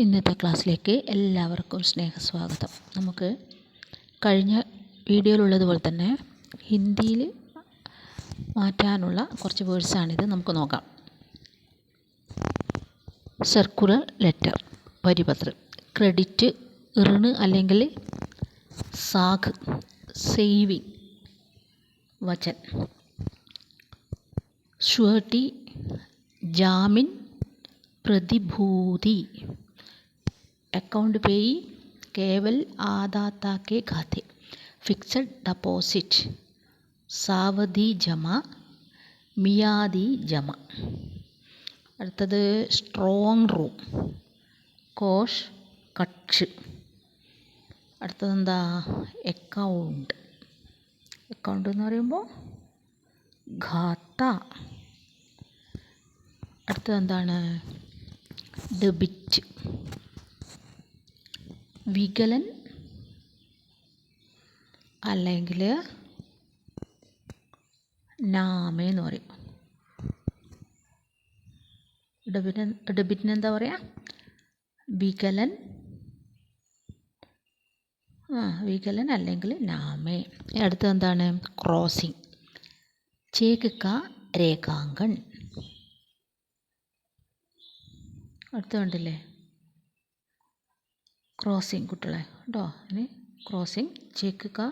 ഇന്നത്തെ ക്ലാസ്സിലേക്ക് എല്ലാവർക്കും സ്നേഹസ്വാഗതം. നമുക്ക് കഴിഞ്ഞ വീഡിയോയിലുള്ളതുപോലെ തന്നെ ഹിന്ദിയിൽ മാറ്റാനുള്ള കുറച്ച് വേർഡ്സാണിത്. നമുക്ക് നോക്കാം. സർക്കുലർ ലെറ്റർ, പരിപത്ര, ക്രെഡിറ്റ്, ഋണ് അല്ലെങ്കിൽ സാഖ്, സേവിങ്, വചൻ, ഷ്യൂരിറ്റി, ജാമീൻ, പ്രതിഭൂതി, अकाउंट पेई, केवल आदाता के खाते, फिक्स्ड डिपॉजिट, सावधि जमा, मियादी जमा. അടുത്തത് സ്ട്രോങ് റൂം, കോഷ്, കക്ഷ്. അടുത്തതെന്താ അക്കൗണ്ട്. അക്കൗണ്ട് എന്ന് പറയുമ്പോൾ ഖാത്ത. അടുത്തതെന്താണ് ഡെബിറ്റ്. വികലൻ അല്ലെങ്കിൽ നാമ എന്ന് പറയും. ഡെബിറ്റിന് എന്താ പറയുക? വികലൻ, വികലൻ അല്ലെങ്കിൽ നാമേ. അടുത്തത് എന്താണ് ക്രോസിംഗ്. ചേക്ക് കാ രേഖാങ്കൻ. അടുത്ത കണ്ടില്ലേ ക്രോസിംഗ് കുട്ടികളെ കേട്ടോ. ഇനി ക്രോസിംഗ്, ചെക്ക് കാ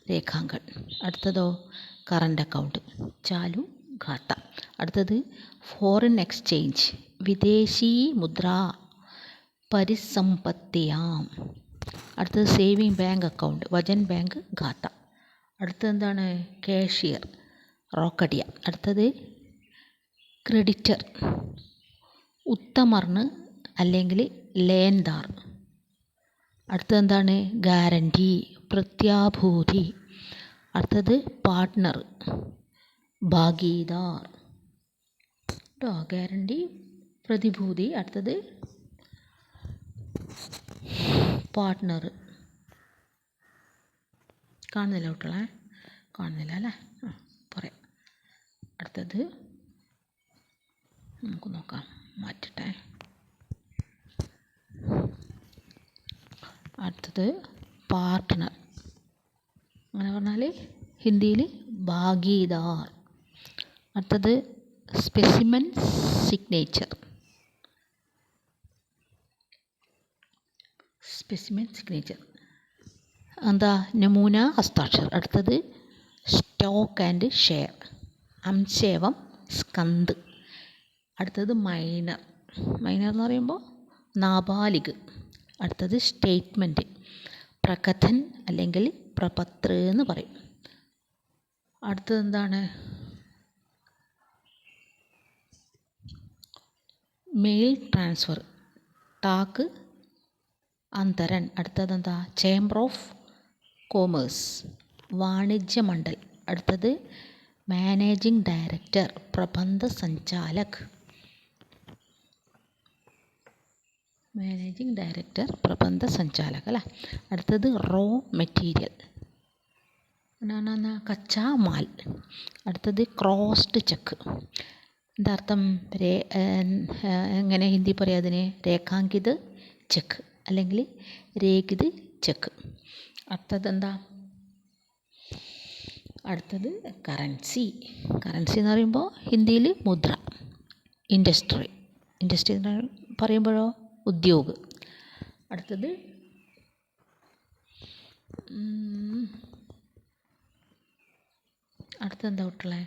രേഖാങ്കൻ. അടുത്തതോ കറണ്ട് അക്കൗണ്ട്, ചാലു ഖാത്ത. അടുത്തത് ഫോറിൻ എക്സ്ചേഞ്ച്, വിദേശി മുദ്ര, പരിസമ്പത്തിയാം. അടുത്തത് saving bank account, Vachan bank ഖാത്ത. അടുത്തത് എന്താണ് കാഷ്യർ, റോക്കഡിയ. അടുത്തത് ക്രെഡിറ്റർ, ഉത്തമർന്ന് അല്ലെങ്കിൽ ലേൻദാർ. അടുത്തത് എന്താണ് ഗ്യാരണ്ടി, പ്രത്യാഭൂതി. അടുത്തത് പാർട്ട്ണർ, ഭാഗീദാർ കേട്ടോ. ഗ്യാരണ്ടി, പ്രതിഭൂതി. അടുത്തത് പാർട്ട്ണർ. കാണുന്നില്ല കുട്ടികളെ? കാണുന്നില്ല അല്ലേ? പറയാം. അടുത്തത് നമുക്ക് നോക്കാം, മാറ്റട്ടെ. അടുത്തത് പാർട്ട്ണർ, അങ്ങനെ പറഞ്ഞാൽ ഹിന്ദിയിൽ ഭാഗീദാർ. അടുത്തത് സ്പെസിമെൻ സിഗ്നേച്ചർ, സ്പെസിമെൻ സിഗ്നേച്ചർ എന്താ നമൂന ഹസ്താക്ഷർ. അടുത്തത് സ്റ്റോക്ക് ആൻഡ് ഷെയർ, അംശേവം സ്കന്ത്. അടുത്തത് മൈനർ, മൈനർ എന്ന് പറയുമ്പോൾ നാബാലിഗ്. അടുത്തത് സ്റ്റേറ്റ്മെൻറ്റ്, പ്രകഥൻ അല്ലെങ്കിൽ പ്രപത്ര എന്ന് പറയും. അടുത്തത് എന്താണ് മെയിൽ ട്രാൻസ്ഫർ, ടാക്ക് അന്തരൻ. അടുത്തത് എന്താ ചേംബർ ഓഫ് കോമേഴ്സ്, വാണിജ്യ മണ്ഡൽ. അടുത്തത് മാനേജിംഗ് ഡയറക്ടർ, പ്രബന്ധ സഞ്ചാലക്, മാനേജിംഗ് ഡയറക്ടർ, പ്രബന്ധ സഞ്ചാലക് അല്ല. അടുത്തത് റോ മെറ്റീരിയൽ, കച്ചാ മാൽ. അടുത്തത് ക്രോസ്ഡ് ചെക്ക്. എന്താ അർത്ഥം? എങ്ങനെ ഹിന്ദി പറയാം അതിന്? രേഖാങ്കിത് ചെക്ക് അല്ലെങ്കിൽ രേഖിത് ചെക്ക്. അടുത്തത് എന്താ? അടുത്തത് കറൻസി. കറൻസി എന്ന് പറയുമ്പോൾ ഹിന്ദിയിൽ മുദ്ര. ഇൻഡസ്ട്രി, ഇൻഡസ്ട്രി എന്ന് പറയുമ്പോഴോ ഉദ്യോഗ്. അടുത്തത് അടുത്തെന്താ കുട്ടികളെ?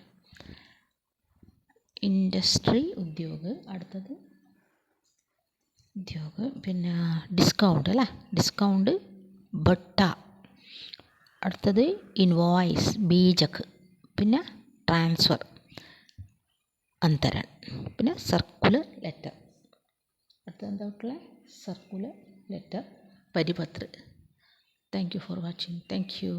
ഇൻഡസ്ട്രി, ഉദ്യോഗ്. അടുത്തത് ഉദ്യോഗ്. പിന്നെ ഡിസ്കൗണ്ട് അല്ലേ, ഡിസ്കൗണ്ട് ബട്ട. അടുത്തത് ഇൻവോയ്സ്, ബീജക്ക്. പിന്നെ ട്രാൻസ്ഫർ, അന്തരൻ. പിന്നെ സർക്കുലർ ലെറ്റർ. അടുത്തത് എന്താ കുട്ടികളെ? സർക്കുലർ ലെറ്റർ, പരിപത്ര. Thank you for watching. Thank U.